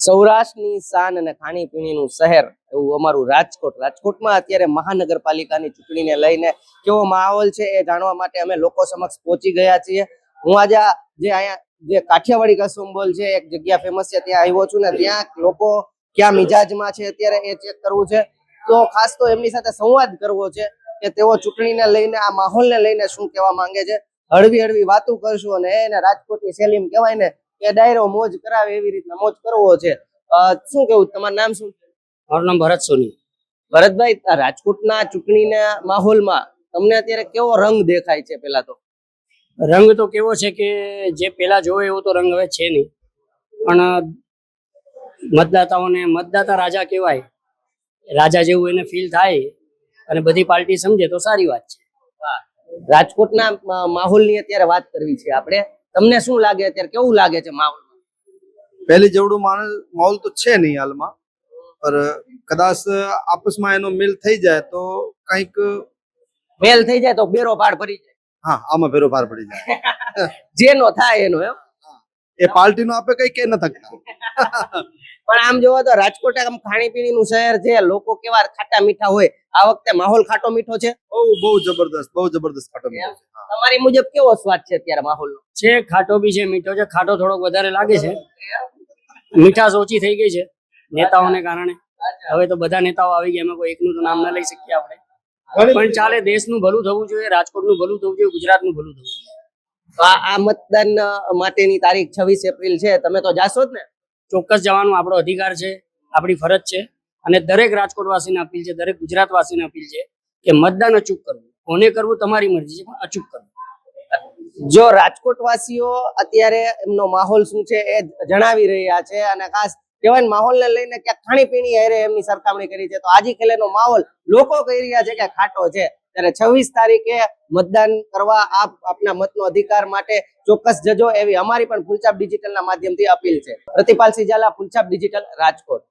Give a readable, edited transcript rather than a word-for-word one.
સૌરાષ્ટ્રની શાન અને ખાણીપીણીનું શહેર એવું અમારું રાજકોટ. રાજકોટમાં અત્યારે મહાનગરપાલિકાની ચૂંટણીને લઈને કેવો માહોલ છે એ જાણવા માટે અમે લોકો સમક્ષ પહોંચી ગયા છીએ. હું આજે અહીંયા જે કાઠિયાવાડી કસુંબોલ છે, એક જગ્યા ફેમસ છે, ત્યાં આવ્યો છું ને ત્યાં લોકો ક્યાં મિજાજમાં છે અત્યારે એ ચેક કરવું છે. તો ખાસ તો એમની સાથે સંવાદ કરવો છે કે તેઓ ચૂંટણીને લઈને આ માહોલને લઈને શું કહેવા માંગે છે. હળવી હળવી વાતો કરશું અને એને રાજકોટની સેલીમ કહેવાય ને કે ડાયરો મોજ કરાવે એવી રીતના મોજ કરવો છે. શું કેવું, તમારું નામ શું? મારું નામ ભરત સોની. ભરતભાઈ, રાજકોટના ચૂંટણીના માહોલમાં તમને અત્યારે કેવો રંગ દેખાય છે? પેલા તો રંગ તો કેવો છે કે જે પેલા જોવે એવો તો રંગ હવે છે નહીં, પણ મતદાતાઓને મતદાતા રાજા કહેવાય, રાજા જેવું એને ફીલ થાય અને બધી પાર્ટી સમજે તો સારી વાત છે. રાજકોટના માહોલની અત્યારે વાત કરવી છે આપણે. તમને શું લાગે અત્યારે, કેવું લાગે છે માહોલ? પહેલી જેવડું માહોલ તો છે નહીં હાલમાં, પર કદાચ આપસમાં એનો મેલ થઈ જાય તો કંઈક મેલ થઈ જાય તો બેરો પાર ભરી જાય. હા, આમાં ભેરો પાર પડી જાય. જેનો થાય એનો એમ. એ પાર્ટીનો આપે કઈ કે ન થકતા. પણ આમ જોવો તો રાજકોટ આમ ખાણીપીણીનું શહેર છે, લોકો કેવા ખાટા મીઠા હોય. આ વખતે માહોલ ખાટો મીઠો છે. બહુ જબરદસ્ત ખાટો મીઠો છે. તમારી મુજબ કેવો સ્વાદ છે અત્યારે માહોલનો? છે ખાટો બી છે, મીઠો છે. ખાટો થોડોક વધારે લાગે છે, મીઠાશ ઓછી થઈ ગઈ છે નેતાઓને કારણે. હવે તો બધા નેતાઓ આવી ગયા, એમાં કોઈ એકનું તો નામ ના લઈ શકીએ આપણે, પણ ચાલે. દેશનું ભલું થવું જોઈએ, રાજકોટનું ભલું થવું જોઈએ, ગુજરાતનું ભલું થવું જોઈએ. આ મતદાન માટેની તારીખ 26 એપ્રિલ છે, તમે તો જાશો જ ને? ચોક્કસ જવાનું આપણો અધિકાર છે, આપણી ફરજ છે. અને દરેક રાજકોટવાસીને અપીલ છે, દરેક ગુજરાતવાસીને અપીલ છે કે મતદાન અચૂક કરવું. કોને કરવું તમારી મરજી છે, પણ અચૂક કરવું. જો રાજકોટવાસીઓ અત્યારે એમનો માહોલ શું છે એ જણાવી રહ્યા છે, અને ખાસ કહેવાય માહોલને લઈને ક્યાંક ખાણીપીણી હારે એમની સરખામણી કરી છે, તો આજી ખેલેનો માહોલ લોકો કહી રહ્યા છે કે ખાટો છે. ત્યારે 26 તારીખે મતદાન કરવા આપ આપના મતનો અધિકાર માટે ચોક્કસ જજો એવી અમારી પણ ફૂલછાપ ડિજિટલના માધ્યમથી અપીલ છે. પ્રતિપાલ સિજાલા, ફૂલછાપ ડિજિટલ, રાજકોટ.